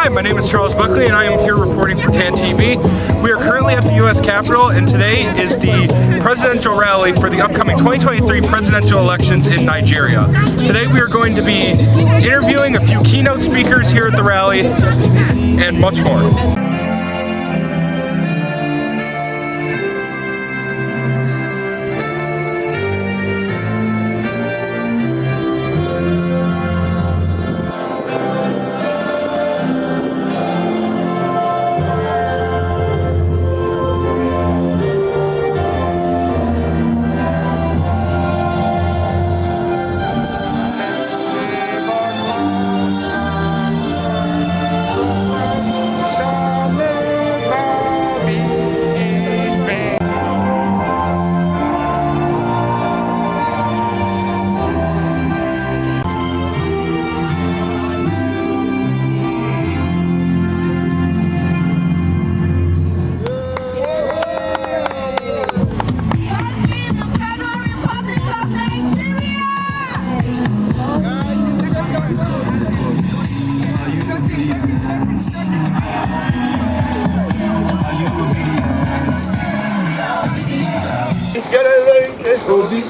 Hi, my name is Charles Buckley and I am here reporting for TAN TV. We are currently at the U.S. Capitol and today is the presidential rally for the upcoming 2023 presidential elections in Nigeria. Today we are going to be interviewing a few keynote speakers here at the rally and much more.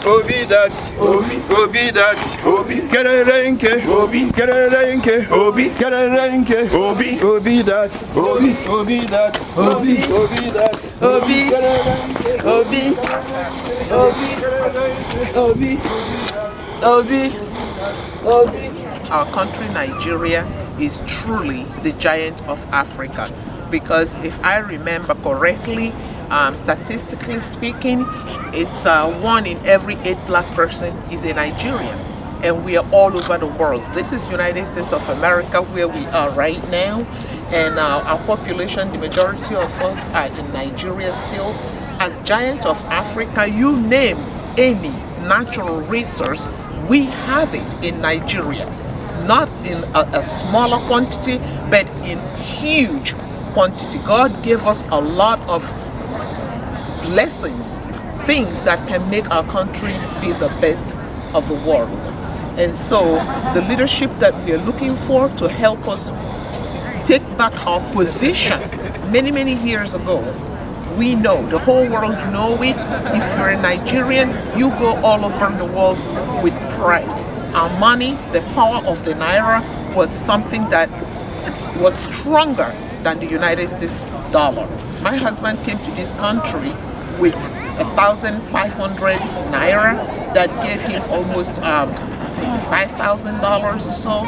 Obi that, Obi that, Obi Kerenke, Obi Kerenke, Obi Kerenke, Obi that, Obi that, Obi that, Obi. Our country, Nigeria, is truly the giant of Africa, because if I remember correctly, statistically speaking, it's 1 in every 8 black person is a Nigerian, and we are all over the world. This is United States of America where we are right now, and our population, the majority of us are in Nigeria still. As giant of Africa, you name any natural resource, we have it in Nigeria. Not in a smaller quantity, but in huge quantity. God gave us a lot of blessings, things that can make our country be the best of the world. And so the leadership that we are looking for to help us take back our position many years ago, we know, the whole world know it. If you're a Nigerian, you go all over the world with pride. Our money, the power of the Naira, was something that was stronger than the United States dollar. My husband came to this country with 1,500 Naira that gave him almost $5,000 or so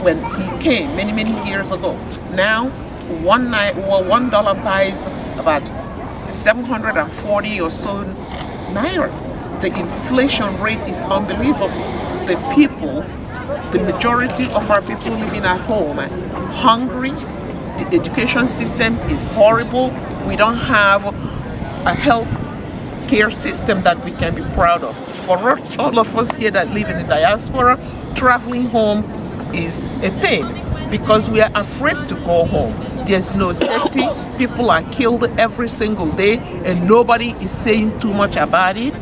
when he came many years ago. Now, $1 buys about 740 or so Naira. The inflation rate is unbelievable. The people, the majority of our people living at home are hungry. The education system is horrible. We don't have a health care system that we can be proud of. For all of us here that live in the diaspora, traveling home is a pain because we are afraid to go home. There's no safety. People are killed every single day and nobody is saying too much about it.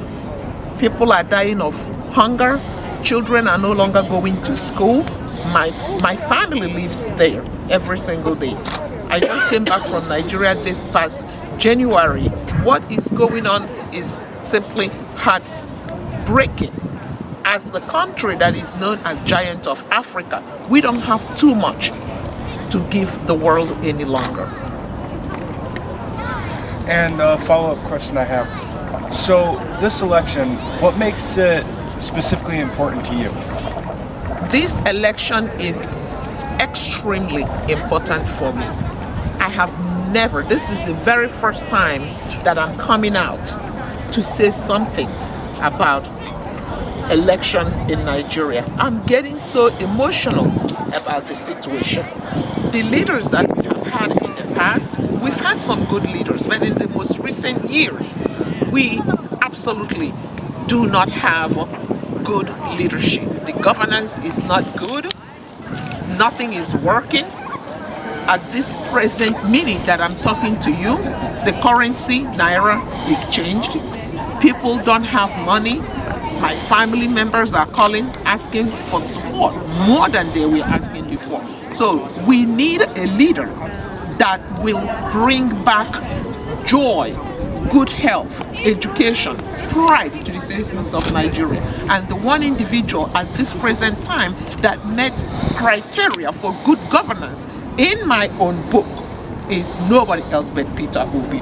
People are dying of hunger. Children are no longer going to school. My family lives there every single day. I just came back from Nigeria this past January. What is going on is simply heartbreaking. As the country that is known as Giant of Africa, we don't have too much to give the world any longer. And a follow-up question I have. So this election, what makes it specifically important to you? This election is extremely important for me. I have never, this is the very first time that I'm coming out to say something about election in Nigeria. I'm getting so emotional about the situation. The leaders that we have had in the past, we've had some good leaders, but in the most recent years, we absolutely do not have good leadership. The governance is not good. Nothing is working. At this present minute that I'm talking to you, the currency, Naira, is changed. People don't have money. My family members are calling, asking for support more than they were asking before. So we need a leader that will bring back joy, good health, education, pride to the citizens of Nigeria. And the one individual at this present time that met criteria for good governance in my own book is nobody else but Peter Obi.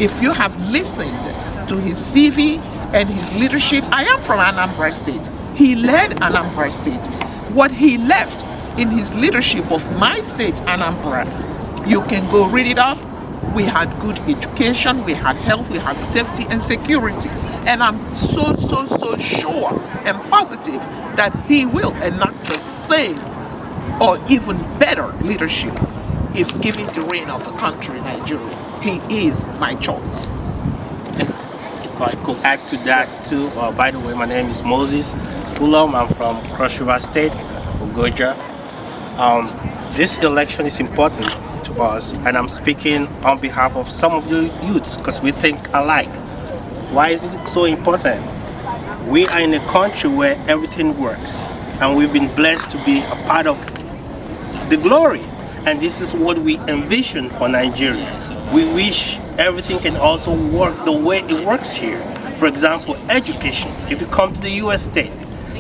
If you have listened to his CV and his leadership, I am from Anambra State. He led Anambra State. What he left in his leadership of my state, Anambra, you can go read it up. We had good education, we had health, we had safety and security. And I'm so sure and positive that he will enact the same or even better leadership if given the reign of the country, Nigeria. He is my choice. If I could add to that too, by the way, my name is Moses Ulom. I'm from Cross River State, Ugoja. This election is important to us, and I'm speaking on behalf of some of the youths because we think alike. Why is it so important? We are in a country where everything works, and we've been blessed to be a part of the glory, and this is what we envision for Nigeria. We wish everything can also work the way it works here. For example, education. If you come to the US state,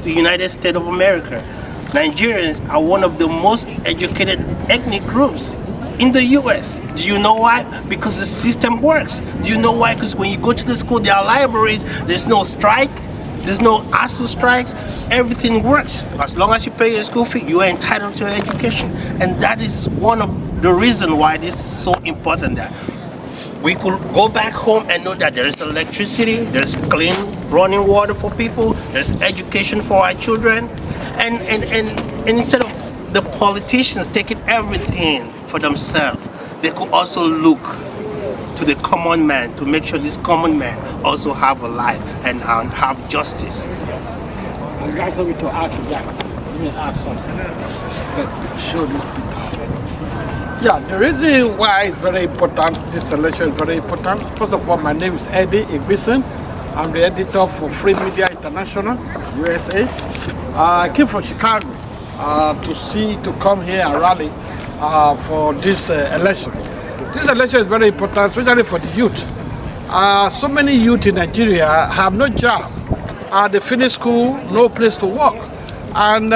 the United States of America, Nigerians are one of the most educated ethnic groups in the US. Do you know why? Because the system works. Do you know why? Because when you go to the school, there are libraries, there's no strike, there's no ASU strikes, everything works. As long as you pay your school fee, you are entitled to education. And that is one of the reasons why this is so important, that we could go back home and know that there is electricity, there's clean running water for people, there's education for our children, and instead of the politicians taking everything for themselves, they could also look to the common man to make sure this common man also have a life and have justice. You guys want me to ask that? Let me ask something. Let's show these people. Yeah, the reason why it's very important, this election is very important. First of all, my name is Eddie Igbison. I'm the editor for Free Media International, USA. I came from Chicago to come here and rally for this election. This election is very important, especially for the youth. So many youth in Nigeria have no job. They finish school, no place to work, and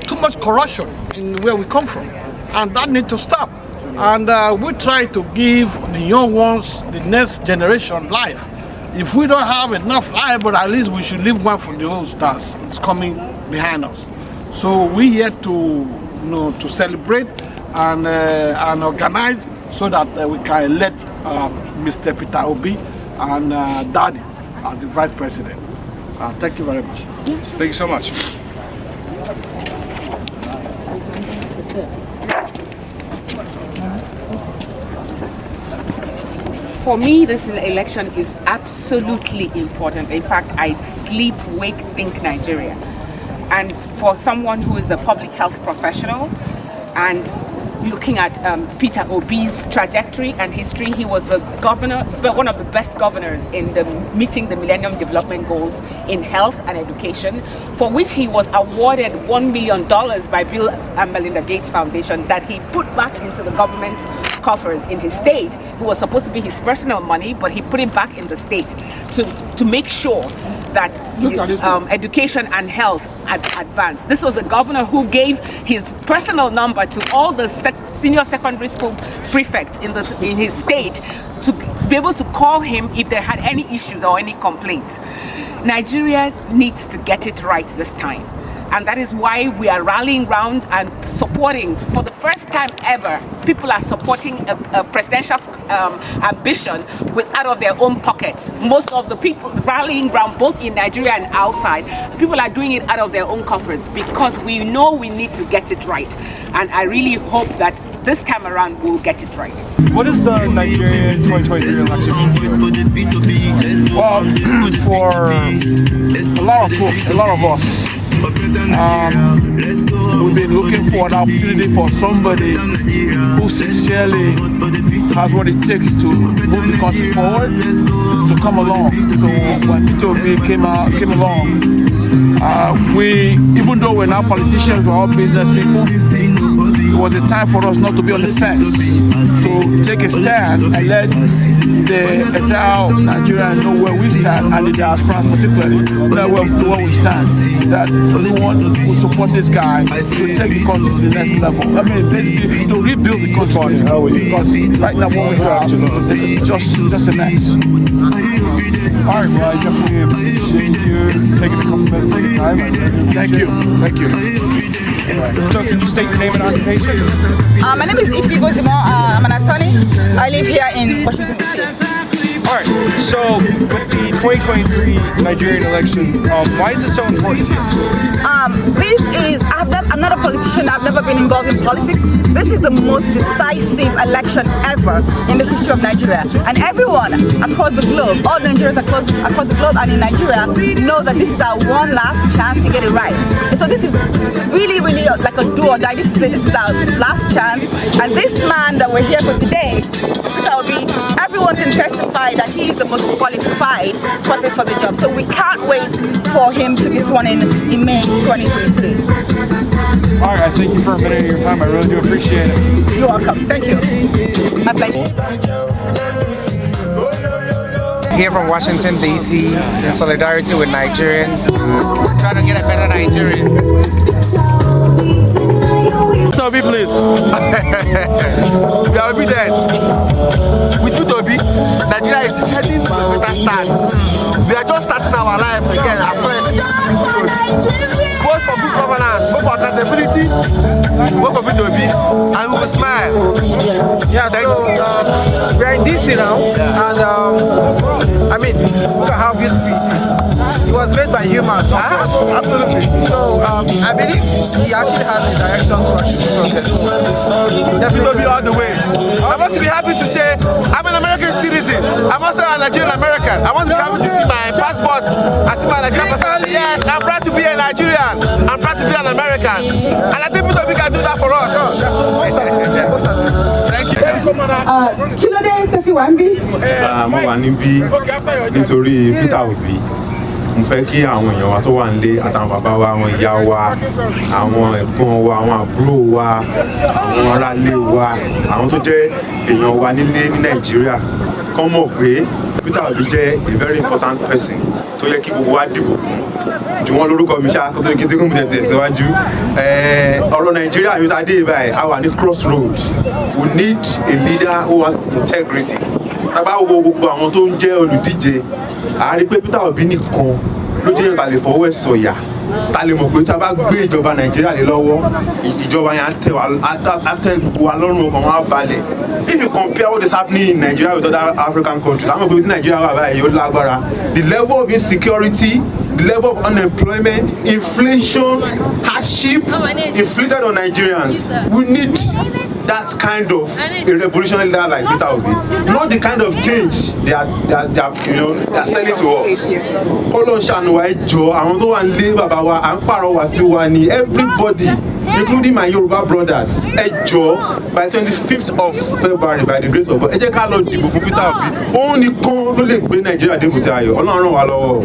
too much corruption in where we come from. And that needs to stop. And we try to give the young ones, the next generation, life. If we don't have enough life, but at least we should leave one for the old stars. It's coming behind us. So we here to celebrate and organize so that we can elect Mr. Peter Obi and Daddy as the Vice President. Thank you very much. Thank you so much. For me, this election is absolutely important. In fact, I sleep, wake, think Nigeria. And for someone who is a public health professional and looking at Peter Obi's trajectory and history, he was the governor, one of the best governors in meeting the Millennium Development Goals in health and education, for which he was awarded $1 million by Bill and Melinda Gates Foundation that he put back into the government coffers in his state. It was supposed to be his personal money, but he put it back in the state to make sure that education and health advance. This was a governor who gave his personal number to all the senior secondary school prefects in his state to be able to call him if they had any issues or any complaints. Nigeria needs to get it right this time. And that is why we are rallying around and supporting, for the first time ever, people are supporting a presidential ambition out of their own pockets. Most of the people rallying around, both in Nigeria and outside, people are doing it out of their own coffers because we know we need to get it right. And I really hope that this time around we'll get it right. What is the Nigerian 2023 election? Well, for a lot of folks, a lot of us, we've been looking for an opportunity for somebody who sincerely has what it takes to move the country forward, to come along. So when Peter Obi came along, we, even though we're not politicians, we're all business people, was a time for us not to be on the fence, to take a stand and let the entire Nigeria know where we stand, and the diaspora particularly know where we stand. That we want to support this guy to take the country to the next level. I mean, basically to rebuild the country, because right now what we have is just a mess. All right, well, I definitely appreciate you taking a couple minutes of your time. Thank you. So can you state your name and occupation? My name is Ifigo Zimo. I'm an attorney. I live here in Washington, D.C. All right, so with the 2023 Nigerian elections, why is it so important to you? I'm not a politician. I've never been involved in politics. This is the most decisive election ever in the history of Nigeria. And everyone across the globe, all Nigerians across the globe and in Nigeria, know that this is our one last chance to get it right. And so this is really, really like a do or die. This is our last chance. And this man that we're here for today, Peter Obi, everyone can testify that he is the most qualified person for the job. So we can't wait for him to be sworn in May 2023. All right, I thank you for a minute of your time. I really do appreciate it. You're welcome. Thank you. My pleasure. Here from Washington, D.C. in solidarity with Nigerians. Trying to get a better Nigeria. Toby, please. We are BigTent. With you, Toby, Nigeria is heading to a better start. We are just starting our life again afresh. Vote for good governance, vote for accountability, vote for Toby, and we will smile. Yeah, so we are in DC now, and I mean, look at how beautiful it is. It was made by humans. Absolutely. So I believe he actually has a direction for Toby all the way. I want to be happy to say I'm an American citizen. I'm also a Nigerian-American. I want to be happy to see my passport. I see my Nigerian passport. Yes, I'm proud to be a Nigerian. I'm proud to be an American. And I think Peter Obi can do that for us. Thank you. Kí ló dé tó fi wà níbí? Mo wà níbí nítorí Peter Obi. Mo fẹ́ kí àwọn èèyàn wa tó wà nílé àtàwọn bàbá wa, àwọn ìyá wa, àwọn ẹ̀gbọ́n wa, àwọn àbúrò wa, àwọn aráalé wa, àwọn tó jẹ́ èèyàn wa nílé ní Nàìjíríà kán mọ̀ pé Peter Obi jẹ́ a very important person tó yẹ kí gbogbo wa dìbò fún. Jù wọ́n lórúkọ mi ṣá kó tó ní kí n tí kò mú tẹ̀tẹ̀ síwájú. Ọ̀rọ̀ Nàìjíríà mi ta dé báyìí, a wà ní crossroad. We need a leader who has integrity. Tá bá wo gbogbo àwọn tó ń jẹ́ olùdíje, a rí pé Peter Obi nìkan ló jẹ́ ìbá lè fọwọ́ ẹ̀ sọ̀yà. Ta lè mọ̀ pé tá bá gbé ìjọba Nàìjíríà lé lọ́wọ́, ìjọba yẹn á tẹ́ gbogbo wa lọ́rùn, ọkàn wa balẹ̀. If you compare what is happening in Nigeria with other African countries, I'm going to Nigeria wà báyìí yóò lágbára. The level of insecurity, the level of unemployment, inflation, hardship inflicted on Nigerians. We need that kind of a revolutionary leader like Peter Obi, not the kind of change they are selling to us. Kolon ṣàánú wa ẹ jọ̀ọ́, àwọn tó wà nílé bàbá wa à ń pàrọwà sí wa ní everybody, including my Yoruba brothers. Ẹ jọ̀ọ́, by 25th of February, by the grace of God, ẹ jẹ́ ká lọ dìbò fún Peter Obi. Òun nìkan ló lè gbé Nàìjíríà dé ibùté ayọ̀. Ọlọ́run ràn wá lọ́wọ́.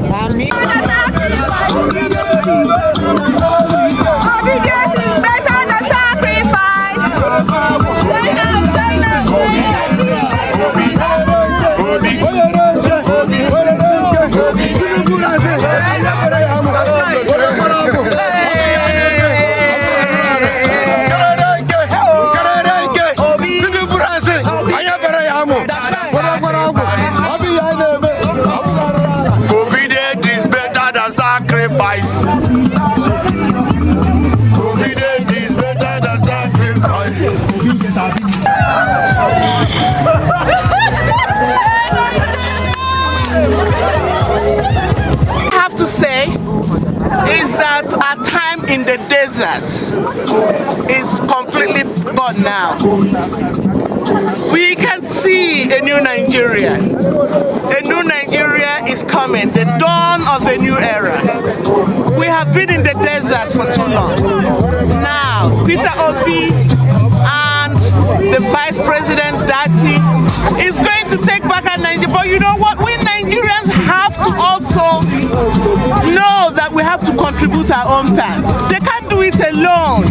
Obedience is better than sacrifice. Obedience is better than sacrifice. I have to say is that our time in the desert is completely gone now. We can see a new Nigeria. A new Nigeria is coming, the dawn of a new era. We have been in the desert for too long. Now, Peter Obi and the Vice President Datti is going to take back our Nigeria. But you know what? We Nigerians have to also know that we have to contribute our own part. They can't do it alone.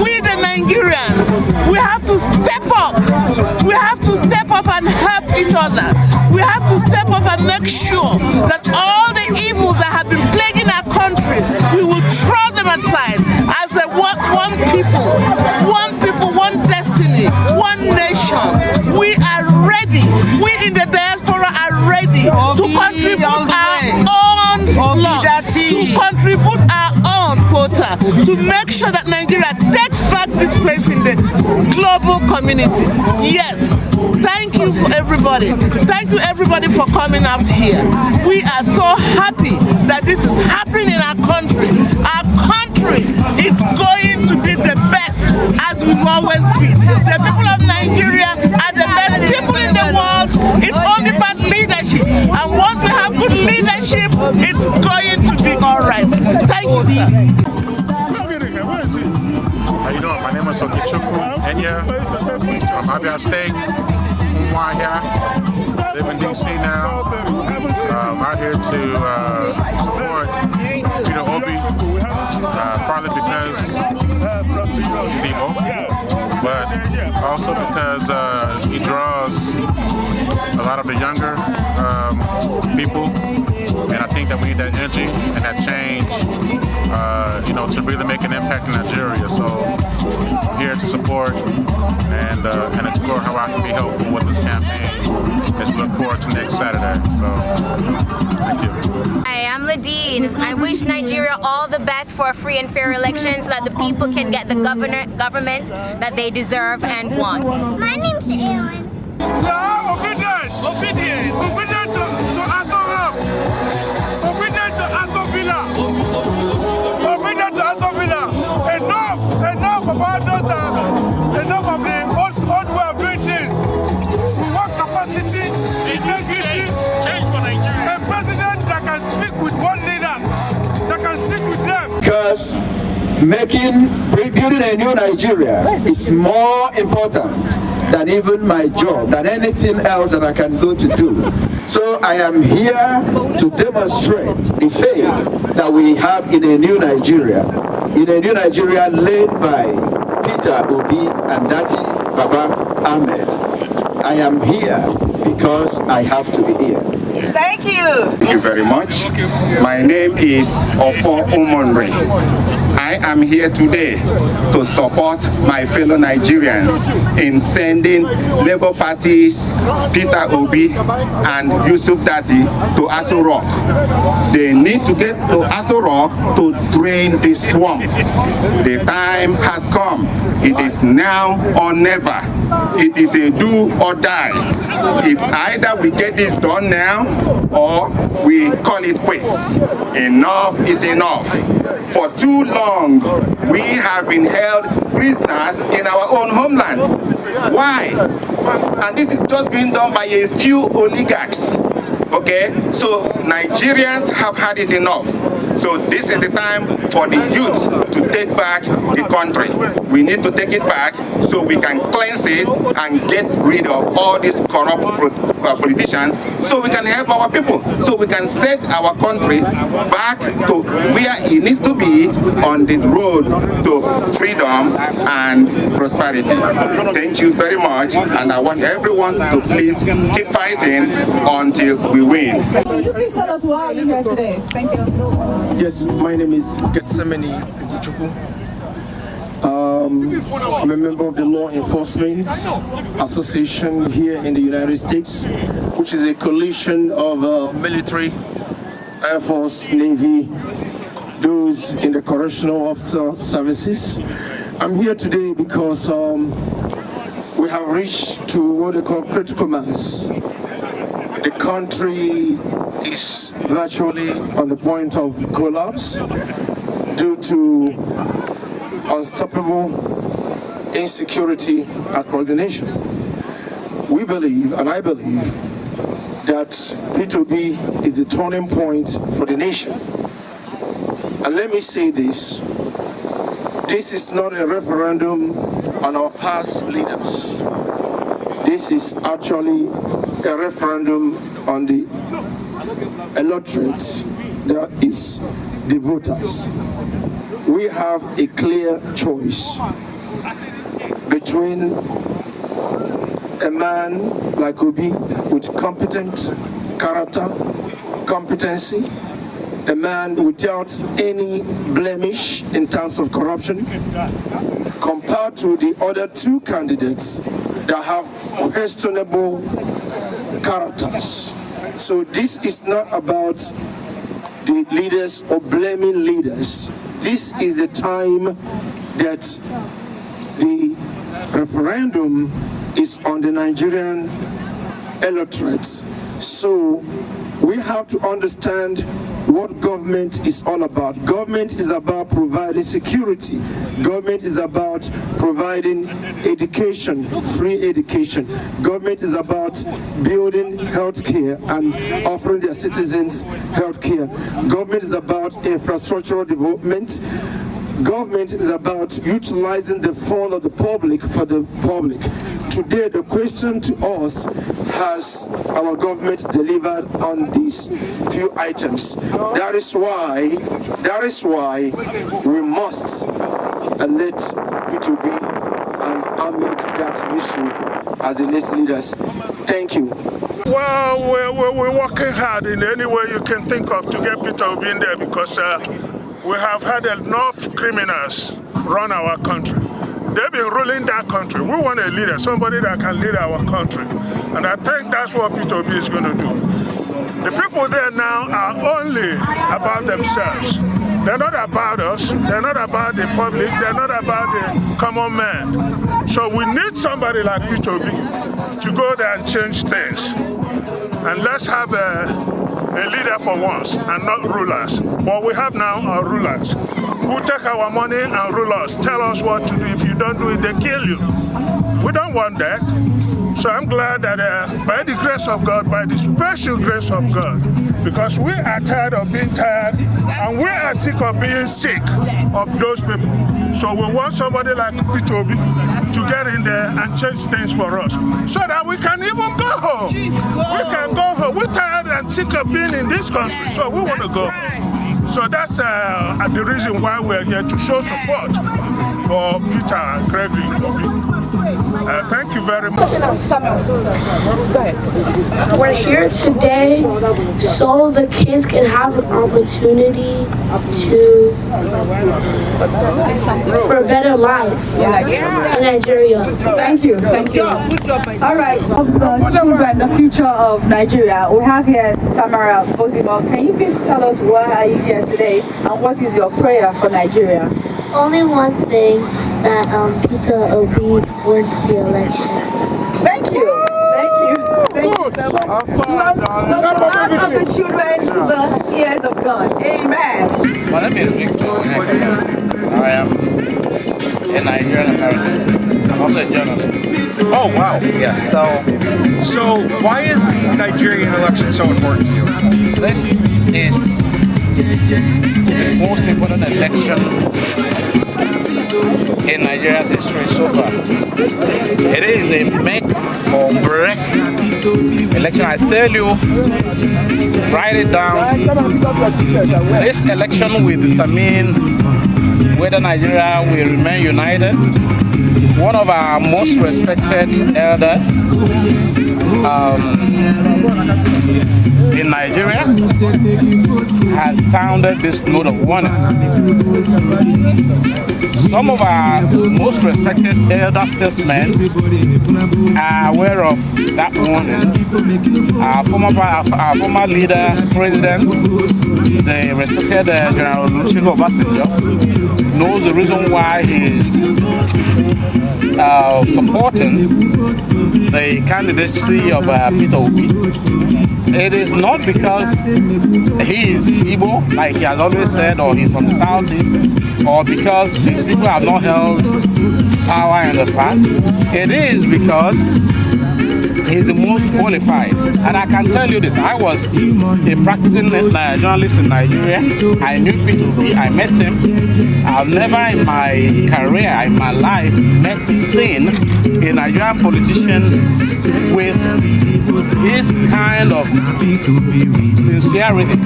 We the Nigerians have to step up and help each other. We have to step up and make sure that all the evils that have been plaguing our country, we will throw them aside as a one people, one destiny, one nation. We are ready. We in the diaspora are ready to contribute our own lot, to contribute our own quota, to make sure that Nigeria takes back its place in the global community. Yes, thank you for everybody. Thank you everybody for coming out here. We are so happy that this is happening in our country. Our country is going to be the best as we've always been. The people of Nigeria are the best people in the world. It's only about leadership. And once we have good leadership, it's going to be all right. Thank you, sir. How you doing? My name is Okichukwu Enya from Abia State. I'm here. Live in DC now. I'm out here to support Peter Obi, partly because he's evil, but also because he draws a lot of the younger people, and I think that we need that energy and that change, to really make an impact in Nigeria. So I'm here to support and explore how I can be helpful with this campaign as we look forward to next Saturday. So, thank you. Hi, I'm Ladine. I wish Nigeria all the best for free and fair elections so that the people can get the government that they deserve and want. My name's Aaron. Obedient to Asoro. Obedient to Asovila. Obedient to Asovila. Enough of all those, enough of the old way of doing things. We want capacity, integrity, change for Nigeria. A president that can speak with one leader, that can speak with them. Because building a new Nigeria is more important than even my job, than anything else that I can go to do. So I am here to demonstrate the faith that we have in a new Nigeria, led by Peter Obi and Datti Baba Ahmed. I am here because I have to be here. Thank you. Thank you very much. My name is Ofo Umonri. I am here today to support my fellow Nigerians in sending Labour Party's Peter Obi and Yusuf Datti to Aso Rock. They need to get to Aso Rock to drain the swamp. The time has come. It is now or never. It is a do or die. It's either we get this done now or we call it quits. Enough is enough. For too long, we have been held prisoners in our own homeland. Why? And this is just being done by a few oligarchs. Okay? So Nigerians have had it enough. So this is the time for the youth to take back the country. We need to take it back so we can cleanse it and get rid of all these corrupt politicians, so we can help our people, so we can set our country back to where it needs to be, on the road to freedom and prosperity. Thank you very much, and I want everyone to please keep fighting until we win. Can you please tell us why you're here today? Thank you. Yes, my name is Getsemani Uguchukwu. I'm a member of the Law Enforcement Association here in the United States, which is a coalition of military, Air Force, Navy, those in the correctional officer services. I'm here today because we have reached to what they call critical mass. The country is virtually on the point of collapse due to unstoppable insecurity across the nation. We believe, and I believe, that Peter Obi is the turning point for the nation. And let me say this is not a referendum on our past leaders. This is actually a referendum on the electorate, that is the voters. We have a clear choice between a man like Obi with competent character, competency, a man without any blemish in terms of corruption, compared to the other two candidates that have questionable characters. So this is not about the leaders or blaming leaders. This is the time that the referendum is on the Nigerian electorate. So we have to understand what government is all about. Government is about providing security. Government is about providing education, free education. Government is about building healthcare and offering their citizens healthcare. Government is about infrastructural development. Government is about utilizing the fund of the public for the public. Today, the question to us, has our government delivered on these few items? That is why we must elect Peter Obi and Ahmed Datti Yusuf as the next leaders. Thank you. Well, we're working hard in any way you can think of to get Peter Obi in there because we have had enough criminals run our country. They've been ruling that country. We want a leader, somebody that can lead our country. And I think that's what Peter Obi is going to do. The people there now are only about themselves. They're not about us. They're not about the public. They're not about the common man. So we need somebody like Peter Obi to go there and change things. And let's have a leader for once and not rulers. What we have now are rulers who take our money and rule us, tell us what to do. If you don't do it, they kill you. We don't want that. So I'm glad that by the grace of God, by the special grace of God, because we are tired of being tired and we are sick of being sick of those people. So we want somebody like Peter Obi to get in there and change things for us so that we can even go home. We can go home. We're tired and sick of being in this country, so we want to go home. So that's the reason why we're here, to show support for Peter Gregory Obi. Thank you very much. We're here today so the kids can have an opportunity for a better life in Nigeria. Thank you. All right, of the children, the future of Nigeria, we have here Tamara Bozimo. Can you please tell us why are you here today and what is your prayer for Nigeria? Only one thing, that Peter Obi wins the election. Thank you so much. From the heart of the children to the ears of God. Amen. My name is Victor. I am a Nigerian-American. I'm also a journalist. Oh wow! Yeah. So why is the Nigerian election so important to you? This is the most important election in Nigeria's history so far. It is a make or break election. I tell you, write it down. This election will determine whether Nigeria will remain united. One of our most respected elders in Nigeria has sounded this note of warning. Some of our most respected elder statesmen are aware of that warning. Our former leader, president, the respected General Yusuf Datti, knows the reason why he is supporting the candidacy of Peter Obi. It is not because he is Igbo, like he has always said, or he's from the Southeast, or because these people have not held power in the past. It is because he's the most qualified. And I can tell you this, I was a practicing journalist in Nigeria. I knew Peter Obi, I met him. I've never in my career, in my life, seen a Nigerian politician with this kind of sincerity.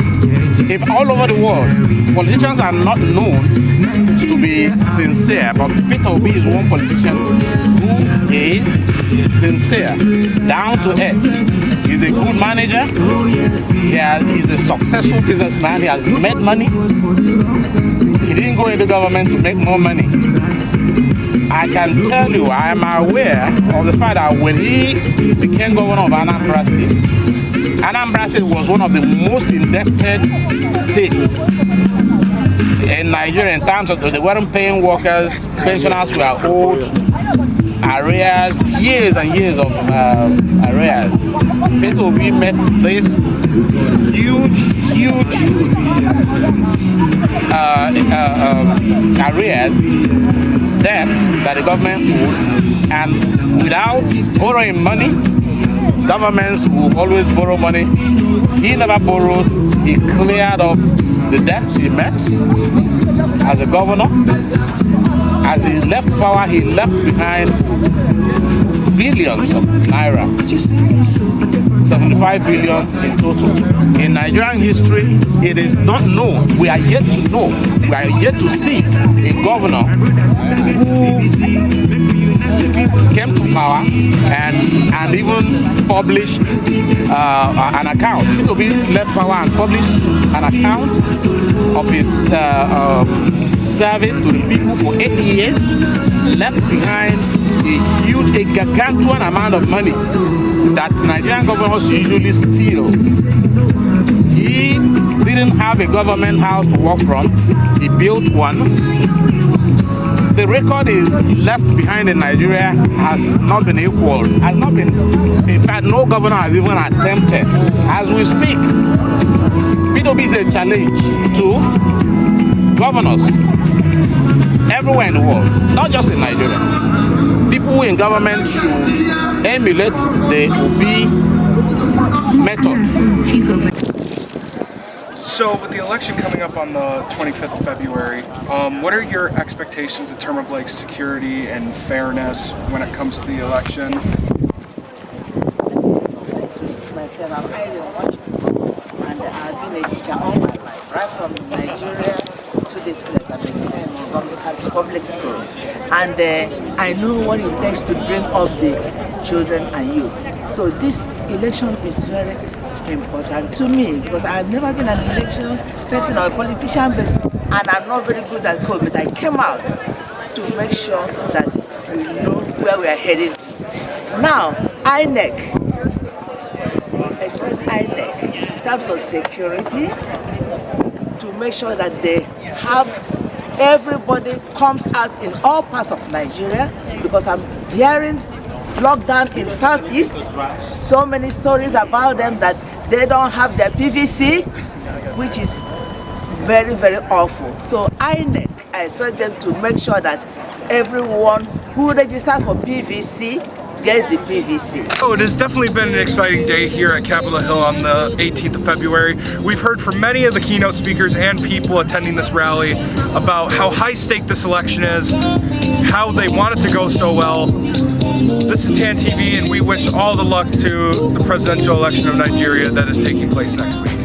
If all over the world, politicians are not known to be sincere, but Peter Obi is one politician who is sincere, down to earth. He's a good manager. He's a successful businessman. He has made money. He didn't go into government to make more money. I can tell you, I am aware of the fact that when he became governor of Anambra State was one of the most indebted states in Nigeria in terms of they weren't paying workers, pensioners were owed arrears, years and years of arrears. Peter Obi met this huge arrears debt that the government owed, and without borrowing money, governments will always borrow money. He never borrowed. He cleared off the debts he met as a governor. As he left power, he left behind billions of naira, 75 billion in total. In Nigerian history, it is not known. We are yet to know. We are yet to see a governor who came to power and even published an account. Peter Obi left power and published an account of his service to the people for 8 years, left behind a gargantuan amount of money that Nigerian governors usually steal. He didn't have a government house to work from. He built one. The record he left behind in Nigeria has not been equaled. In fact, no governor has even attempted. As we speak, Peter Obi is a challenge to governors everywhere in the world, not just in Nigeria. People in government should emulate the Obi method. So with the election coming up on the 25th of February, what are your expectations in terms of like security and fairness when it comes to the election? Myself, I'm highly watchful, and I've been a teacher all my life, right from Nigeria to this place. I've been teaching in public school, and I know what it takes to bring up the children and youths. So this election is very important to me because I've never been an election person or a politician, and I'm not very good at code, but I came out to make sure that we know where we are heading to. Now, INEC, expect INEC in terms of security to make sure that they have everybody comes out in all parts of Nigeria, because I'm hearing lockdown in Southeast, so many stories about them that they don't have their PVC, which is very, very awful. So INEC, I expect them to make sure that everyone who registers for PVC gets the PVC. Oh, it has definitely been an exciting day here at Capitol Hill on the 18th of February. We've heard from many of the keynote speakers and people attending this rally about how high stake this election is, how they want it to go so well. This is TAN TV, and we wish all the luck to the presidential election of Nigeria that is taking place next week.